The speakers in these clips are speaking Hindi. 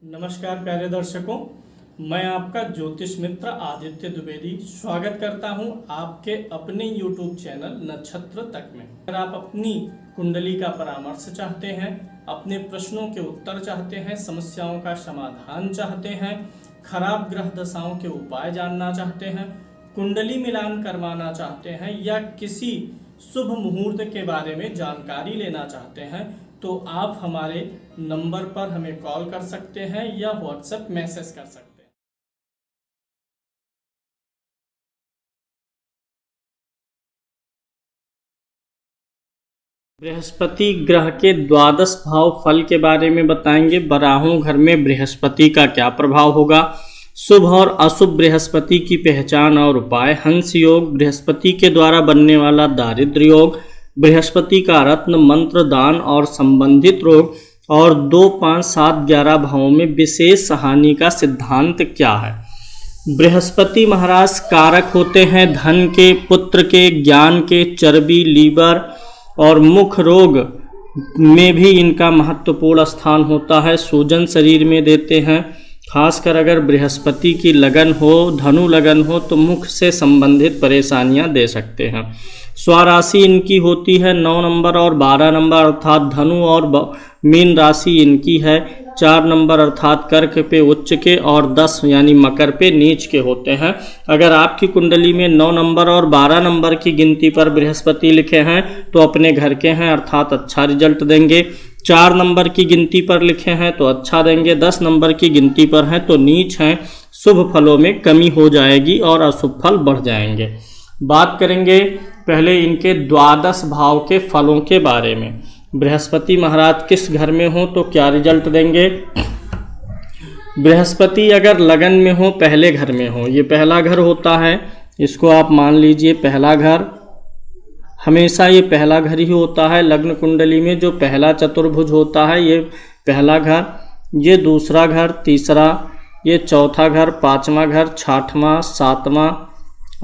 नमस्कार प्यारे दर्शकों, मैं आपका ज्योतिष मित्र आदित्य द्विवेदी स्वागत करता हूं आपके अपने YouTube चैनल नक्षत्र तक में। अगर आप अपनी कुंडली का परामर्श चाहते हैं, अपने प्रश्नों के उत्तर चाहते हैं, समस्याओं का समाधान चाहते हैं, खराब ग्रह दशाओं के उपाय जानना चाहते हैं, कुंडली मिलान करवाना चाहते हैं या किसी शुभ मुहूर्त के बारे में जानकारी लेना चाहते हैं तो आप हमारे नंबर पर हमें कॉल कर सकते हैं या व्हाट्सएप मैसेज कर सकते हैं। बृहस्पति ग्रह के द्वादश भाव फल के बारे में बताएंगे। बारहों घर में बृहस्पति का क्या प्रभाव होगा, शुभ और अशुभ बृहस्पति की पहचान और उपाय, हंस योग, बृहस्पति के द्वारा बनने वाला दारिद्र्य योग, बृहस्पति का रत्न मंत्र दान और संबंधित रोग, और 2, 5, 7, 11 भावों में विशेष हानि का सिद्धांत क्या है। बृहस्पति महाराज कारक होते हैं धन के, पुत्र के, ज्ञान के, चर्बी, लीवर और मुख रोग में भी इनका महत्वपूर्ण स्थान होता है। सूजन शरीर में देते हैं। खासकर अगर बृहस्पति की लगन हो, धनु लगन हो तो मुख से संबंधित परेशानियां दे सकते हैं। स्वराशि इनकी होती है 9 नंबर और 12 नंबर अर्थात धनु और मीन राशि इनकी है 4 नंबर अर्थात कर्क पे उच्च के और 10 यानी मकर पे नीच के होते हैं। अगर आपकी कुंडली में 9 नंबर और 12 नंबर की गिनती पर बृहस्पति लिखे हैं तो अपने घर के हैं अर्थात अच्छा रिजल्ट देंगे। 4 नंबर की गिनती पर लिखे हैं तो अच्छा देंगे। 10 नंबर की गिनती पर हैं तो नीच हैं। शुभ फलों में कमी हो जाएगी और अशुभ फल बढ़ जाएंगे। बात करेंगे पहले इनके द्वादश भाव के फलों के बारे में। बृहस्पति महाराज किस घर में हो तो क्या रिजल्ट देंगे। बृहस्पति अगर लगन में हो, पहले घर में हो, ये पहला घर होता है, इसको आप मान लीजिए पहला घर, हमेशा ये पहला घर ही होता है। लग्न कुंडली में जो पहला चतुर्भुज होता है ये पहला घर, ये दूसरा घर, तीसरा, ये चौथा घर, 5वां घर, 6वां, 7वां,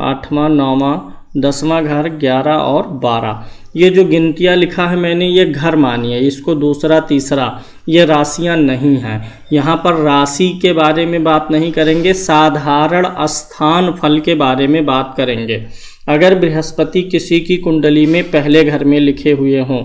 8वां, 9वां, 10वां घर, 11 और 12। ये जो गिनतियाँ लिखा है मैंने ये घर मानिए, इसको दूसरा तीसरा, ये राशियाँ नहीं हैं। यहाँ पर राशि के बारे में बात नहीं करेंगे, साधारण स्थान फल के बारे में बात करेंगे। अगर बृहस्पति किसी की कुंडली में पहले घर में लिखे हुए हों,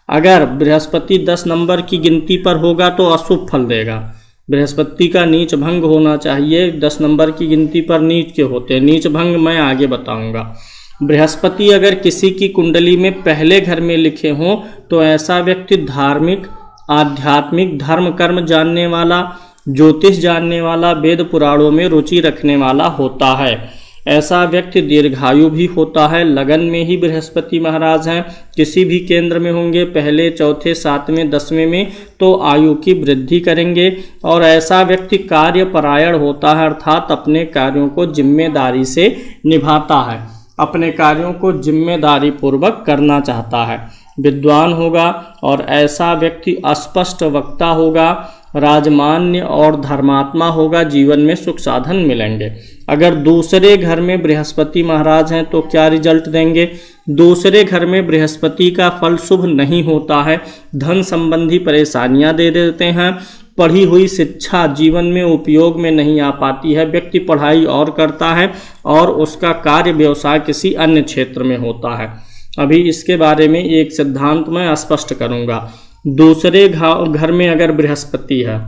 अगर बृहस्पति 10 नंबर की गिनती पर होगा तो अशुभ फल देगा। बृहस्पति का नीच भंग होना चाहिए। 10 नंबर की गिनती पर नीच के होते हैं, नीच भंग मैं आगे बताऊंगा। बृहस्पति अगर किसी की कुंडली में पहले घर में लिखे हों तो ऐसा व्यक्ति धार्मिक, आध्यात्मिक, धर्म कर्म जानने वाला, ज्योतिष जानने वाला, वेद पुराणों में रुचि रखने वाला होता है। ऐसा व्यक्ति दीर्घायु भी होता है। लगन में ही बृहस्पति महाराज हैं, किसी भी केंद्र में होंगे, पहले, चौथे, 7वें, 10वें में, तो आयु की वृद्धि करेंगे। और ऐसा व्यक्ति कार्यपरायण होता है अर्थात अपने कार्यों को जिम्मेदारी से निभाता है, अपने कार्यों को जिम्मेदारी पूर्वक करना चाहता है। विद्वान होगा और ऐसा व्यक्ति अस्पष्ट वक्ता होगा, राजमान्य और धर्मात्मा होगा, जीवन में सुख साधन मिलेंगे। अगर दूसरे घर में बृहस्पति महाराज हैं तो क्या रिजल्ट देंगे। दूसरे घर में बृहस्पति का फल शुभ नहीं होता है, धन संबंधी परेशानियां दे देते हैं। पढ़ी हुई शिक्षा जीवन में उपयोग में नहीं आ पाती है। व्यक्ति पढ़ाई और करता है और उसका कार्य व्यवसाय किसी अन्य क्षेत्र में होता है। अभी इसके बारे में एक सिद्धांत मैं स्पष्ट करूंगा। दूसरे घर में अगर बृहस्पति है,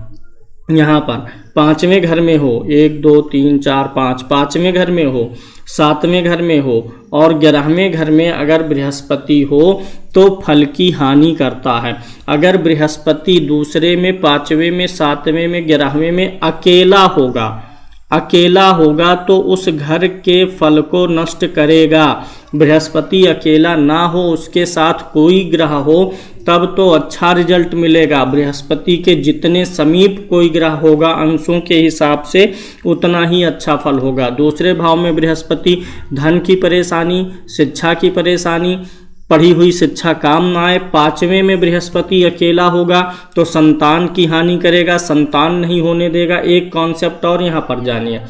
यहाँ पर 5वें घर में हो, 1, 2, 3, 4, 5, 5वें घर में हो, 7वें घर में हो और 11वें घर में अगर बृहस्पति हो तो फल की हानि करता है। अगर बृहस्पति दूसरे में, 5वें में, 7वें में, 11वें में अकेला होगा तो उस घर के फल को नष्ट करेगा। बृहस्पति अकेला ना हो, उसके साथ कोई ग्रह हो तब तो अच्छा रिजल्ट मिलेगा। बृहस्पति के जितने समीप कोई ग्रह होगा अंशों के हिसाब से उतना ही अच्छा फल होगा। दूसरे भाव में बृहस्पति धन की परेशानी, शिक्षा की परेशानी, पढ़ी हुई शिक्षा काम ना आए। 5वें में बृहस्पति अकेला होगा तो संतान की हानि करेगा, संतान नहीं होने देगा। एक कॉन्सेप्ट और यहाँ पर जानिए,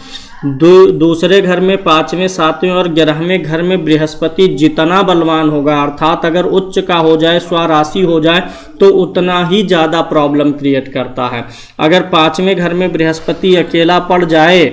दूसरे घर में 5वें 7वें और 11वें घर में बृहस्पति जितना बलवान होगा, अर्थात अगर उच्च का हो जाए, स्वराशि हो जाए, तो उतना ही ज़्यादा प्रॉब्लम क्रिएट करता है। अगर 5वें घर में बृहस्पति अकेला पड़ जाए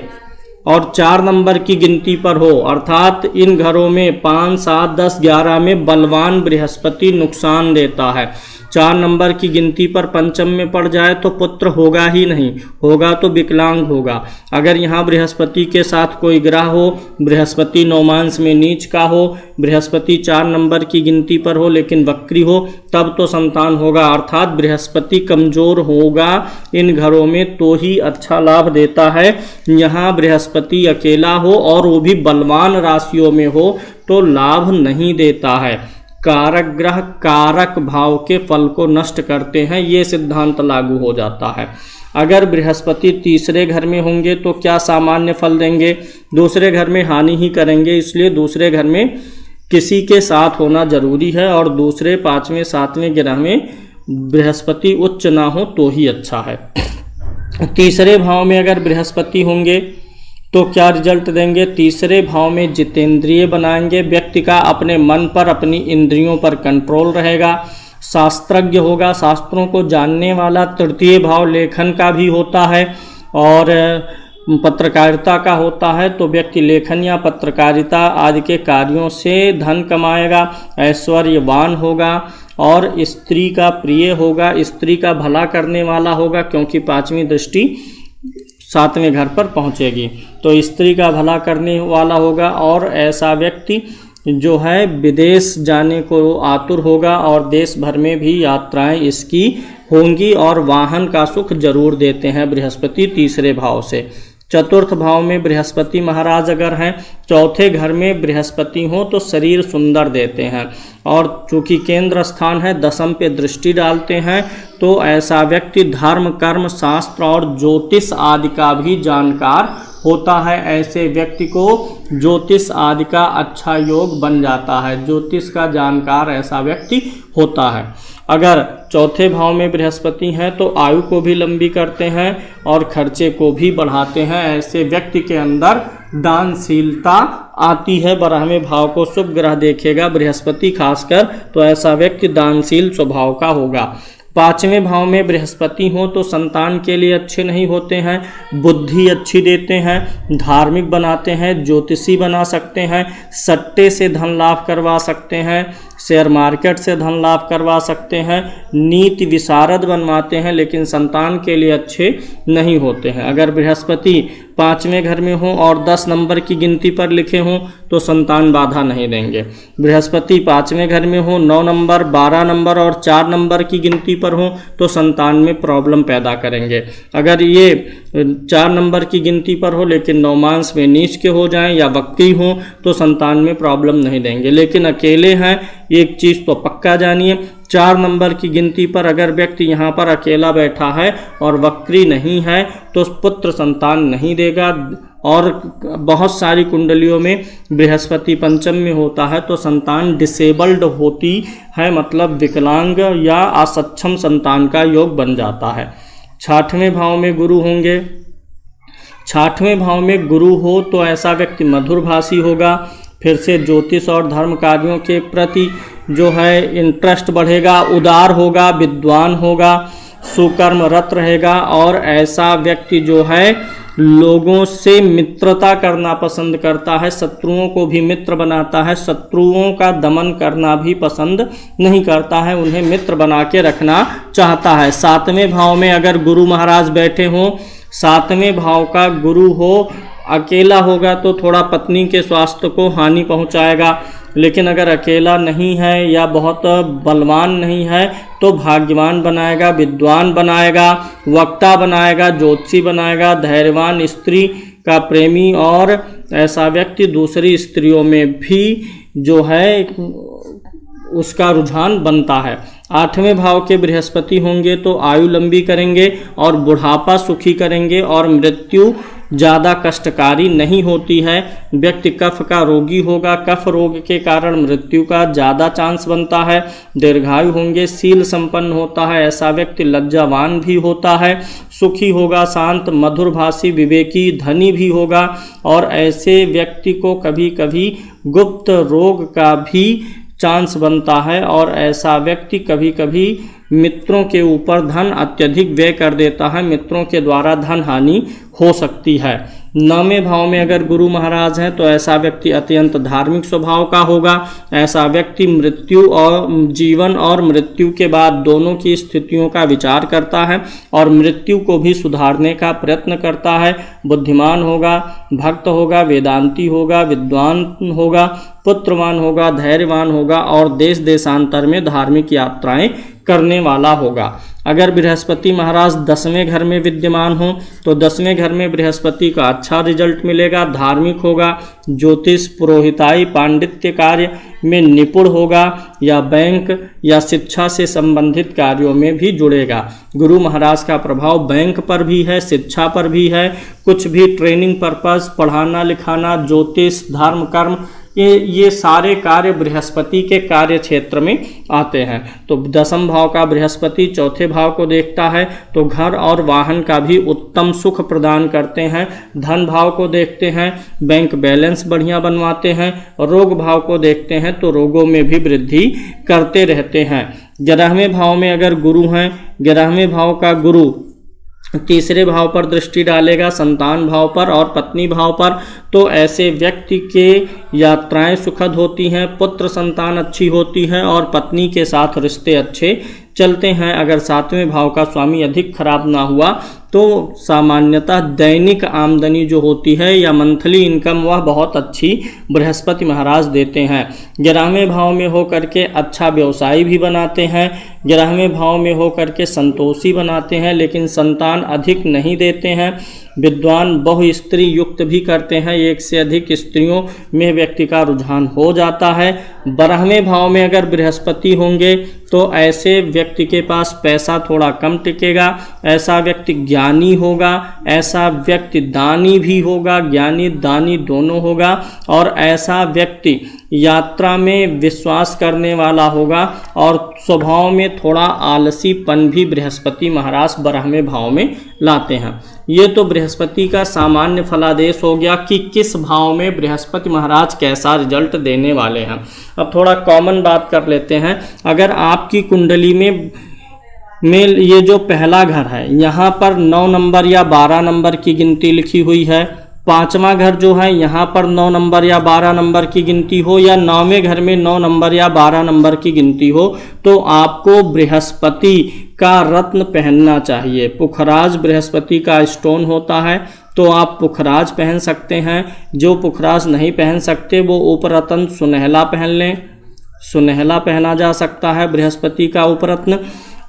और 4 नंबर की गिनती पर हो, अर्थात इन घरों में 5, 7, 10, 11 में बलवान बृहस्पति नुकसान देता है। 4 नंबर की गिनती पर पंचम में पड़ जाए तो पुत्र होगा ही नहीं, होगा तो विकलांग होगा। अगर यहाँ बृहस्पति के साथ कोई ग्रह हो, बृहस्पति नौमांश में नीच का हो, बृहस्पति 4 नंबर की गिनती पर हो लेकिन वक्री हो, तब तो संतान होगा। अर्थात बृहस्पति कमजोर होगा इन घरों में तो ही अच्छा लाभ देता है। यहाँ बृहस्पति अकेला हो और वो भी बलवान राशियों में हो तो लाभ नहीं देता है। कारक ग्रह कारक भाव के फल को नष्ट करते हैं, ये सिद्धांत लागू हो जाता है। अगर बृहस्पति तीसरे घर में होंगे तो क्या सामान्य फल देंगे? दूसरे घर में हानि ही करेंगे, इसलिए दूसरे घर में किसी के साथ होना जरूरी है। और दूसरे 5वें 7वें ग्रह में बृहस्पति उच्च ना हो तो ही अच्छा है। तीसरे भाव में अगर बृहस्पति होंगे तो क्या रिजल्ट देंगे? तीसरे भाव में जितेंद्रिय बनाएंगे, व्यक्ति का अपने मन पर, अपनी इंद्रियों पर कंट्रोल रहेगा, शास्त्रज्ञ होगा, शास्त्रों को जानने वाला। तृतीय भाव लेखन का भी होता है और पत्रकारिता का होता है, तो व्यक्ति लेखन या पत्रकारिता आदि के कार्यों से धन कमाएगा, ऐश्वर्यवान होगा और स्त्री का प्रिय होगा, स्त्री का भला करने वाला होगा, क्योंकि 5वीं दृष्टि 7वें घर पर पहुंचेगी तो स्त्री का भला करने वाला होगा। और ऐसा व्यक्ति जो है विदेश जाने को आतुर होगा और देश भर में भी यात्राएं इसकी होंगी और वाहन का सुख जरूर देते हैं बृहस्पति तीसरे भाव से। चतुर्थ भाव में बृहस्पति महाराज अगर हैं, चौथे घर में बृहस्पति हो तो शरीर सुंदर देते हैं और चूंकि केंद्र स्थान है, दशम पे दृष्टि डालते हैं, तो ऐसा व्यक्ति धर्म, कर्म, शास्त्र और ज्योतिष आदि का भी जानकार होता है। ऐसे व्यक्ति को ज्योतिष आदि का अच्छा योग बन जाता है, ज्योतिष का जानकार ऐसा व्यक्ति होता है। अगर चौथे भाव में बृहस्पति हैं तो आयु को भी लंबी करते हैं और खर्चे को भी बढ़ाते हैं। ऐसे व्यक्ति के अंदर दानशीलता आती है। 12वें भाव को शुभ ग्रह देखेगा बृहस्पति खासकर, तो ऐसा व्यक्ति दानशील स्वभाव का होगा। 5वें भाव में बृहस्पति हो तो संतान के लिए अच्छे नहीं होते हैं, बुद्धि अच्छी देते हैं, धार्मिक बनाते हैं, ज्योतिषी बना सकते हैं, सट्टे से धन लाभ करवा सकते हैं, शेयर मार्केट से धन लाभ करवा सकते हैं, नीति विशारद बनवाते हैं, लेकिन संतान के लिए अच्छे नहीं होते हैं। अगर बृहस्पति 5वें घर में हो और 10 नंबर की गिनती पर लिखे हों तो संतान बाधा नहीं देंगे। बृहस्पति 5वें घर में हो, 9 नंबर, 12 नंबर और 4 नंबर की गिनती पर हो तो संतान में प्रॉब्लम पैदा करेंगे। अगर ये 4 नंबर की गिनती पर हो लेकिन नौमांश में नीच के हो जाएं या वक्री हो तो संतान में प्रॉब्लम नहीं देंगे। लेकिन अकेले हैं, एक चीज़ तो पक्का जानिए, 4 नंबर की गिनती पर अगर व्यक्ति यहाँ पर अकेला बैठा है और वक्री नहीं है तो पुत्र संतान नहीं देगा। और बहुत सारी कुंडलियों में बृहस्पति पंचम में होता है तो संतान डिसेबल्ड होती है, मतलब विकलांग या असक्षम संतान का योग बन जाता है। 6वें भाव में गुरु होंगे, 6वें भाव में गुरु हो तो ऐसा व्यक्ति मधुरभाषी होगा, फिर से ज्योतिष और धर्म कार्यों के प्रति जो है इंटरेस्ट बढ़ेगा, उदार होगा, विद्वान होगा, सुकर्मरत रहेगा और ऐसा व्यक्ति जो है लोगों से मित्रता करना पसंद करता है, शत्रुओं को भी मित्र बनाता है, शत्रुओं का दमन करना भी पसंद नहीं करता है, उन्हें मित्र बना के रखना चाहता है। 7वें भाव में अगर गुरु महाराज बैठे हों, 7वें भाव का गुरु हो, अकेला होगा तो थोड़ा पत्नी के स्वास्थ्य को हानि पहुंचाएगा, लेकिन अगर अकेला नहीं है या बहुत बलवान नहीं है तो भाग्यवान बनाएगा, विद्वान बनाएगा, वक्ता बनाएगा, ज्योतिषी बनाएगा, धैर्यवान, स्त्री का प्रेमी और ऐसा व्यक्ति दूसरी स्त्रियों में भी जो है उसका रुझान बनता है। 8वें भाव के बृहस्पति होंगे तो आयु लंबी करेंगे और बुढ़ापा सुखी करेंगे और मृत्यु ज़्यादा कष्टकारी नहीं होती है। व्यक्ति कफ का रोगी होगा, कफ रोग के कारण मृत्यु का ज़्यादा चांस बनता है। दीर्घायु होंगे, शील संपन्न होता है, ऐसा व्यक्ति लज्जावान भी होता है। सुखी होगा, शांत, मधुरभाषी, विवेकी, धनी भी होगा। और ऐसे व्यक्ति को कभी कभी गुप्त रोग का भी चांस बनता है। और ऐसा व्यक्ति कभी कभी मित्रों के ऊपर धन अत्यधिक व्यय कर देता है, मित्रों के द्वारा धन हानि हो सकती है। 9वें भाव में अगर गुरु महाराज हैं तो ऐसा व्यक्ति अत्यंत धार्मिक स्वभाव का होगा। ऐसा व्यक्ति मृत्यु और जीवन और मृत्यु के बाद दोनों की स्थितियों का विचार करता है और मृत्यु को भी सुधारने का प्रयत्न करता है। बुद्धिमान होगा, भक्त होगा, वेदांती होगा, विद्वान होगा, पुत्रवान होगा, धैर्यवान होगा और देश देशांतर में धार्मिक यात्राएं करने वाला होगा। अगर बृहस्पति महाराज 10वें घर में विद्यमान हो तो 10वें घर में बृहस्पति का अच्छा रिजल्ट मिलेगा। धार्मिक होगा, ज्योतिष, पुरोहिताई, पांडित्य कार्य में निपुण होगा या बैंक या शिक्षा से संबंधित कार्यों में भी जुड़ेगा। गुरु महाराज का प्रभाव बैंक पर भी है, शिक्षा पर भी है। कुछ भी ट्रेनिंग पर्पस, पढ़ाना लिखाना, ज्योतिष, धर्म, कर्म, ये सारे कार्य बृहस्पति के कार्य क्षेत्र में आते हैं। तो 10वें भाव का बृहस्पति 4थे भाव को देखता है तो घर और वाहन का भी उत्तम सुख प्रदान करते हैं। धन भाव को देखते हैं, बैंक बैलेंस बढ़िया बनवाते हैं। रोग भाव को देखते हैं तो रोगों में भी वृद्धि करते रहते हैं। 11वें भाव में अगर गुरु हैं, 11वें भाव का गुरु 3रे भाव पर दृष्टि डालेगा, संतान भाव पर और पत्नी भाव पर, तो ऐसे व्यक्ति के यात्राएं सुखद होती हैं, पुत्र संतान अच्छी होती है और पत्नी के साथ रिश्ते अच्छे चलते हैं। अगर 7वें भाव का स्वामी अधिक खराब ना हुआ तो सामान्यतः दैनिक आमदनी जो होती है या मंथली इनकम वह बहुत अच्छी बृहस्पति महाराज देते हैं। 11वें भाव में हो करके अच्छा व्यवसायी भी बनाते हैं, 11वें भाव में हो करके संतोषी बनाते हैं, लेकिन संतान अधिक नहीं देते हैं। विद्वान बहु स्त्री युक्त भी करते हैं, एक से अधिक स्त्रियों में व्यक्ति का रुझान हो जाता है। 12वें भाव में अगर बृहस्पति होंगे तो ऐसे व्यक्ति के पास पैसा थोड़ा कम टिकेगा। ऐसा व्यक्ति ज्ञानी होगा, ऐसा व्यक्ति दानी भी होगा, ज्ञानी दानी दोनों होगा। और ऐसा व्यक्ति यात्रा में विश्वास करने वाला होगा और स्वभाव में थोड़ा आलसीपन भी बृहस्पति महाराज 12वें भाव में लाते हैं। ये तो बृहस्पति का सामान्य फलादेश हो गया कि किस भाव में बृहस्पति महाराज कैसा रिजल्ट देने वाले हैं। अब थोड़ा कॉमन बात कर लेते हैं। अगर आपकी कुंडली में ये जो पहला घर है यहाँ पर 9 नंबर या 12 नंबर की गिनती लिखी हुई है, 5वां घर जो है यहाँ पर 9 नंबर या 12 नंबर की गिनती हो, या 9वें घर में 9 नंबर या 12 नंबर की गिनती हो, तो आपको बृहस्पति का रत्न पहनना चाहिए। पुखराज बृहस्पति का स्टोन होता है तो आप पुखराज पहन सकते हैं। जो पुखराज नहीं पहन सकते वो उपरत्न सुनहला पहन लें, सुनहला पहना जा सकता है बृहस्पति का उपरत्न।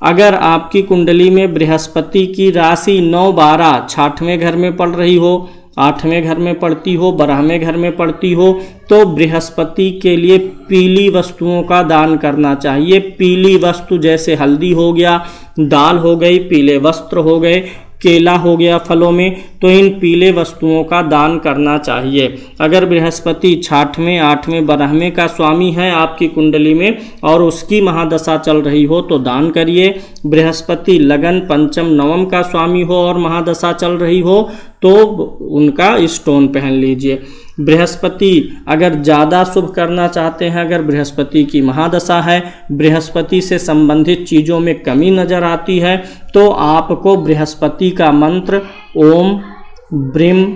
अगर आपकी कुंडली में बृहस्पति की राशि 9, 12 6वें घर में पड़ रही हो, 8वें घर में पड़ती हो, 12वें घर में पड़ती हो, तो बृहस्पति के लिए पीली वस्तुओं का दान करना चाहिए। पीली वस्तु जैसे हल्दी हो गया, दाल हो गई, पीले वस्त्र हो गए, केला हो गया फलों में, तो इन पीले वस्तुओं का दान करना चाहिए। अगर बृहस्पति 6वें, 8वें, 12वें का स्वामी है आपकी कुंडली में और उसकी महादशा चल रही हो तो दान करिए। बृहस्पति लगन 5म, 9म का स्वामी हो और महादशा चल रही हो तो उनका स्टोन पहन लीजिए। बृहस्पति अगर ज़्यादा शुभ करना चाहते हैं, अगर बृहस्पति की महादशा है, बृहस्पति से संबंधित चीज़ों में कमी नज़र आती है, तो आपको बृहस्पति का मंत्र ओम ब्रीम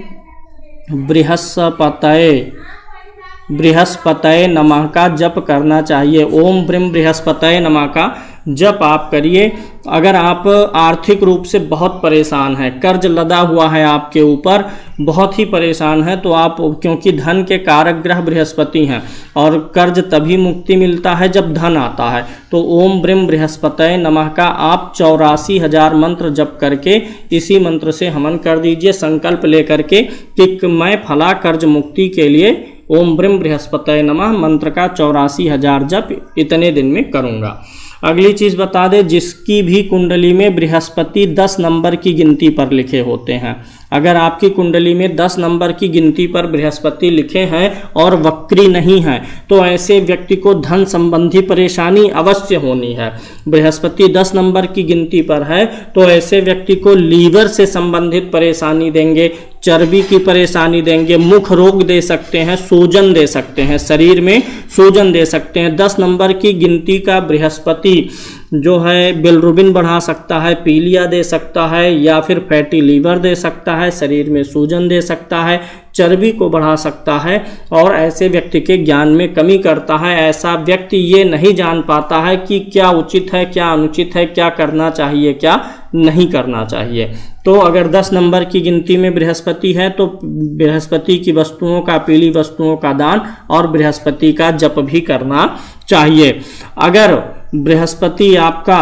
बृहस्पतये नमः का जप करना चाहिए। ओम ब्रीम बृहस्पतये नमः का जप आप करिए। अगर आप आर्थिक रूप से बहुत परेशान हैं, कर्ज लदा हुआ है आपके ऊपर, बहुत ही परेशान है, तो आप, क्योंकि धन के कारक ग्रह बृहस्पति हैं और कर्ज तभी मुक्ति मिलता है जब धन आता है, तो ओम ब्रीम बृहस्पतये नमः का आप 84,000 मंत्र जप करके इसी मंत्र से हवन कर दीजिए, संकल्प लेकर के कि मैं फला कर्ज मुक्ति के लिए ओम ब्रीम बृहस्पतये नमः मंत्र का 84,000 जप इतने दिन में करूँगा। अगली चीज बता दें, जिसकी भी कुंडली में बृहस्पति 10 नंबर की गिनती पर लिखे होते हैं, अगर आपकी कुंडली में 10 नंबर की गिनती पर बृहस्पति लिखे हैं और वक्री नहीं है तो ऐसे व्यक्ति को धन संबंधी परेशानी अवश्य होनी है। बृहस्पति 10 नंबर की गिनती पर है तो ऐसे व्यक्ति को लीवर से संबंधित परेशानी देंगे, चर्बी की परेशानी देंगे, मुख रोग दे सकते हैं, सूजन दे सकते हैं, शरीर में सूजन दे सकते हैं। 10 नंबर की गिनती का बृहस्पति जो है बिलरुबिन बढ़ा सकता है, पीलिया दे सकता है, या फिर फैटी लीवर दे सकता है, शरीर में सूजन दे सकता है, चर्बी को बढ़ा सकता है और ऐसे व्यक्ति के ज्ञान में कमी करता है। ऐसा व्यक्ति ये नहीं जान पाता है कि क्या उचित है, क्या अनुचित है, क्या करना चाहिए, क्या नहीं करना चाहिए। तो अगर 10 नंबर की गिनती में बृहस्पति है तो बृहस्पति की वस्तुओं का, पीली वस्तुओं का दान और बृहस्पति का जप भी करना चाहिए। अगर बृहस्पति आपका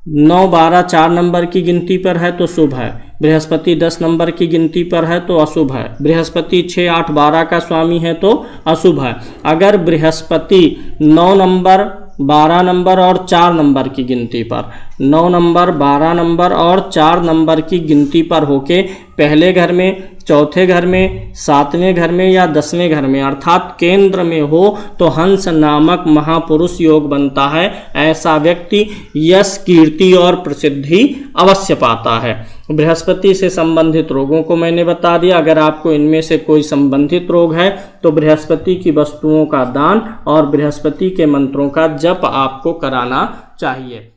9, 12, 4 नंबर की गिनती पर है तो शुभ है, बृहस्पति 10 नंबर की गिनती पर है तो अशुभ है, बृहस्पति 6, 8, 12 का स्वामी है तो अशुभ है। अगर बृहस्पति 9 नंबर, 12 नंबर और 4 नंबर की गिनती पर, 9 नंबर, 12 नंबर और 4 नंबर की गिनती पर होके पहले घर में, चौथे घर में, 7वें घर में या 10वें घर में अर्थात केंद्र में हो तो हंस नामक महापुरुष योग बनता है। ऐसा व्यक्ति यश, कीर्ति और प्रसिद्धि अवश्य पाता है। बृहस्पति से संबंधित रोगों को मैंने बता दिया। अगर आपको इनमें से कोई संबंधित रोग है तो बृहस्पति की वस्तुओं का दान और बृहस्पति के मंत्रों का जप आपको कराना चाहिए।